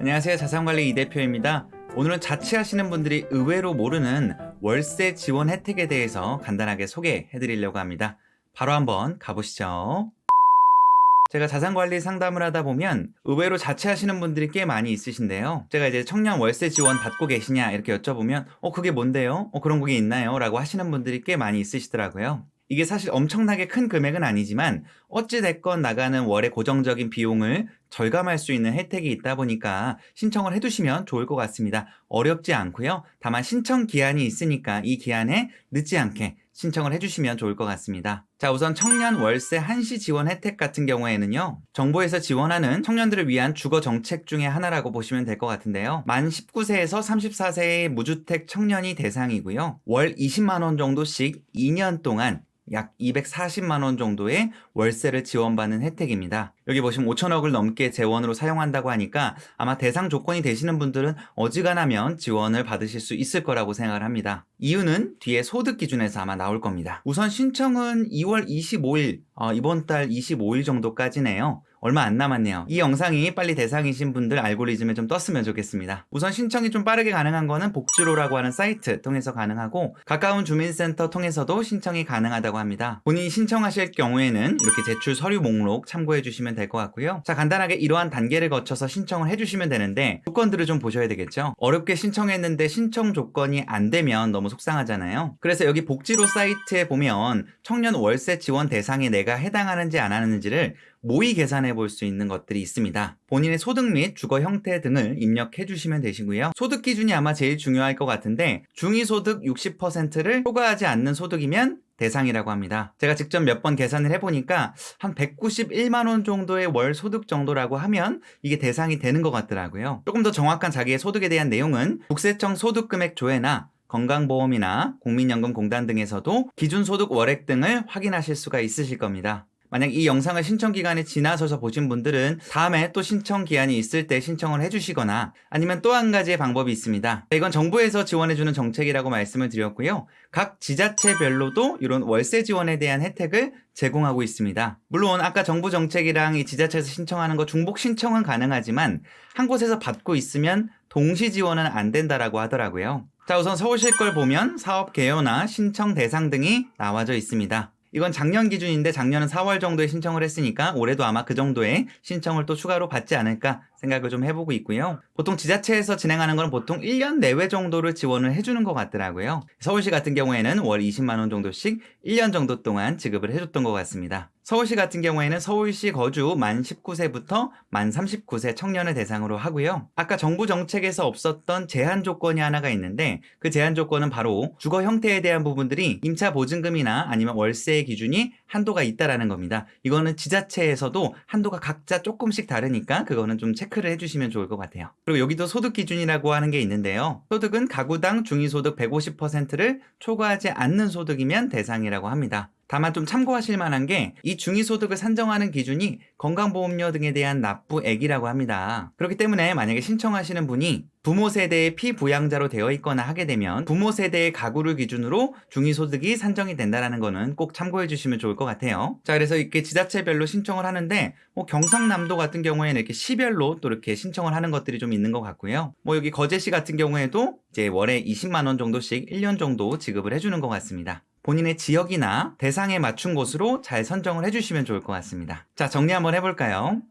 안녕하세요. 자산관리 이대표입니다. 오늘은 자취하시는 분들이 의외로 모르는 월세 지원 혜택에 대해서 간단하게 소개해 드리려고 합니다. 바로 한번 가보시죠. 제가 자산관리 상담을 하다 보면 의외로 자취하시는 분들이 꽤 많이 있으신데요. 제가 이제 청년 월세 지원 받고 계시냐 이렇게 여쭤보면 그게 뭔데요? 그런 게 있나요? 라고 하시는 분들이 꽤 많이 있으시더라고요. 이게 사실 엄청나게 큰 금액은 아니지만 어찌됐건 나가는 월의 고정적인 비용을 절감할 수 있는 혜택이 있다 보니까 신청을 해두시면 좋을 것 같습니다. 어렵지 않고요. 다만 신청 기한이 있으니까 이 기한에 늦지 않게 신청을 해주시면 좋을 것 같습니다. 자, 우선 청년 월세 한시 지원 혜택 같은 경우에는요, 정부에서 지원하는 청년들을 위한 주거 정책 중에 하나라고 보시면 될 것 같은데요. 만 19세에서 34세의 무주택 청년이 대상이고요. 월 20만 원 정도씩 2년 동안 약 240만 원 정도의 월세를 지원받는 혜택입니다. 여기 보시면 5천억을 넘게 재원으로 사용한다고 하니까 아마 대상 조건이 되시는 분들은 어지간하면 지원을 받으실 수 있을 거라고 생각을 합니다. 이유는 뒤에 소득 기준에서 아마 나올 겁니다. 우선 신청은 2월 25일, 이번 달 25일 정도까지네요. 얼마 안 남았네요. 이 영상이 빨리 대상이신 분들 알고리즘에 좀 떴으면 좋겠습니다. 우선 신청이 좀 빠르게 가능한 거는 복지로라고 하는 사이트 통해서 가능하고 가까운 주민센터 통해서도 신청이 가능하다고 합니다. 본인이 신청하실 경우에는 이렇게 제출 서류 목록 참고해 주시면 될 것 같고요. 자, 간단하게 이러한 단계를 거쳐서 신청을 해주시면 되는데 조건들을 좀 보셔야 되겠죠. 어렵게 신청했는데 신청 조건이 안 되면 너무 속상하잖아요. 그래서 여기 복지로 사이트에 보면 청년 월세 지원 대상에 내가 해당하는지 안 하는지를 모의 계산해 볼 수 있는 것들이 있습니다. 본인의 소득 및 주거 형태 등을 입력해 주시면 되시고요. 소득 기준이 아마 제일 중요할 것 같은데 중위소득 60%를 초과하지 않는 소득이면 대상이라고 합니다. 제가 직접 몇 번 계산을 해보니까 한 191만 원 정도의 월 소득 정도라고 하면 이게 대상이 되는 것 같더라고요. 조금 더 정확한 자기의 소득에 대한 내용은 국세청 소득금액 조회나 건강보험이나 국민연금공단 등에서도 기준소득 월액 등을 확인하실 수가 있으실 겁니다. 만약 이 영상을 신청 기간이 지나서서 보신 분들은 다음에 또 신청 기한이 있을 때 신청을 해주시거나 아니면 또 한 가지의 방법이 있습니다. 이건 정부에서 지원해주는 정책이라고 말씀을 드렸고요. 각 지자체별로도 이런 월세 지원에 대한 혜택을 제공하고 있습니다. 물론 아까 정부 정책이랑 이 지자체에서 신청하는 거 중복 신청은 가능하지만 한 곳에서 받고 있으면 동시 지원은 안 된다라고 하더라고요. 자, 우선 서울시 걸 보면 사업 개요나 신청 대상 등이 나와져 있습니다. 이건 작년 기준인데 작년은 4월 정도에 신청을 했으니까 올해도 아마 그 정도의 신청을 또 추가로 받지 않을까 생각을 좀 해보고 있고요. 보통 지자체에서 진행하는 건 보통 1년 내외 정도를 지원을 해주는 것 같더라고요. 서울시 같은 경우에는 월 20만 원 정도씩 1년 정도 동안 지급을 해줬던 것 같습니다. 서울시 같은 경우에는 서울시 거주 만 19세부터 만 39세 청년을 대상으로 하고요. 아까 정부 정책에서 없었던 제한 조건이 하나가 있는데 그 제한 조건은 바로 주거 형태에 대한 부분들이 임차 보증금이나 아니면 월세의 기준이 한도가 있다라는 겁니다. 이거는 지자체에서도 한도가 각자 조금씩 다르니까 그거는 좀 체크를 해주시면 좋을 것 같아요. 그리고 여기도 소득 기준이라고 하는 게 있는데요. 소득은 가구당 중위소득 150%를 초과하지 않는 소득이면 대상이라고 합니다. 다만 좀 참고하실 만한 게 이 중위소득을 산정하는 기준이 건강보험료 등에 대한 납부액이라고 합니다. 그렇기 때문에 만약에 신청하시는 분이 부모 세대의 피부양자로 되어 있거나 하게 되면 부모 세대의 가구를 기준으로 중위소득이 산정이 된다는 거는 꼭 참고해 주시면 좋을 것 같아요. 자, 그래서 이렇게 지자체별로 신청을 하는데 경상남도 같은 경우에는 이렇게 시별로 또 이렇게 신청을 하는 것들이 좀 있는 것 같고요. 여기 거제시 같은 경우에도 이제 월에 20만 원 정도씩 1년 정도 지급을 해주는 것 같습니다. 본인의 지역이나 대상에 맞춘 곳으로 잘 선정을 해주시면 좋을 것 같습니다. 자, 정리 한번 해볼까요?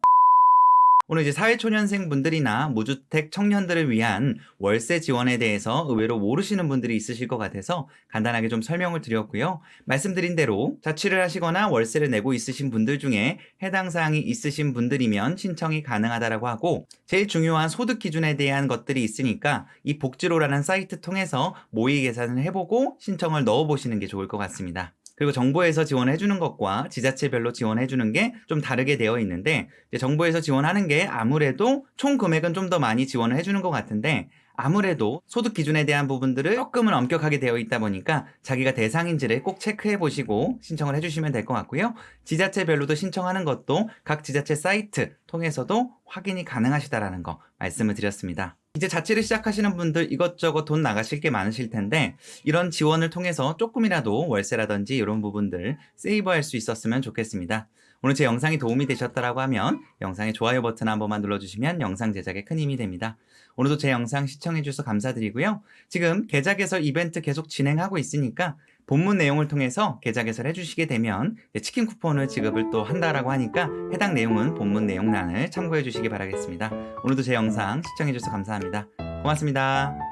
오늘 이제 사회초년생 분들이나 무주택 청년들을 위한 월세 지원에 대해서 의외로 모르시는 분들이 있으실 것 같아서 간단하게 좀 설명을 드렸고요. 말씀드린 대로 자취를 하시거나 월세를 내고 있으신 분들 중에 해당 사항이 있으신 분들이면 신청이 가능하다라고 하고 제일 중요한 소득 기준에 대한 것들이 있으니까 이 복지로라는 사이트 통해서 모의 계산을 해보고 신청을 넣어보시는 게 좋을 것 같습니다. 그리고 정부에서 지원해주는 것과 지자체별로 지원해주는 게 좀 다르게 되어 있는데 이제 정부에서 지원하는 게 아무래도 총 금액은 좀 더 많이 지원을 해주는 것 같은데 아무래도 소득 기준에 대한 부분들을 조금은 엄격하게 되어 있다 보니까 자기가 대상인지를 꼭 체크해 보시고 신청을 해주시면 될 것 같고요. 지자체별로도 신청하는 것도 각 지자체 사이트 통해서도 확인이 가능하시다라는 거 말씀을 드렸습니다. 이제 자취를 시작하시는 분들 이것저것 돈 나가실 게 많으실 텐데 이런 지원을 통해서 조금이라도 월세라든지 이런 부분들 세이브할 수 있었으면 좋겠습니다. 오늘 제 영상이 도움이 되셨다라고 하면 영상의 좋아요 버튼 한 번만 눌러주시면 영상 제작에 큰 힘이 됩니다. 오늘도 제 영상 시청해주셔서 감사드리고요. 지금 계좌 개설 이벤트 계속 진행하고 있으니까 본문 내용을 통해서 계좌 개설 해주시게 되면 치킨 쿠폰을 지급을 또 한다라고 하니까 해당 내용은 본문 내용란을 참고해 주시기 바라겠습니다. 오늘도 제 영상 시청해 주셔서 감사합니다. 고맙습니다.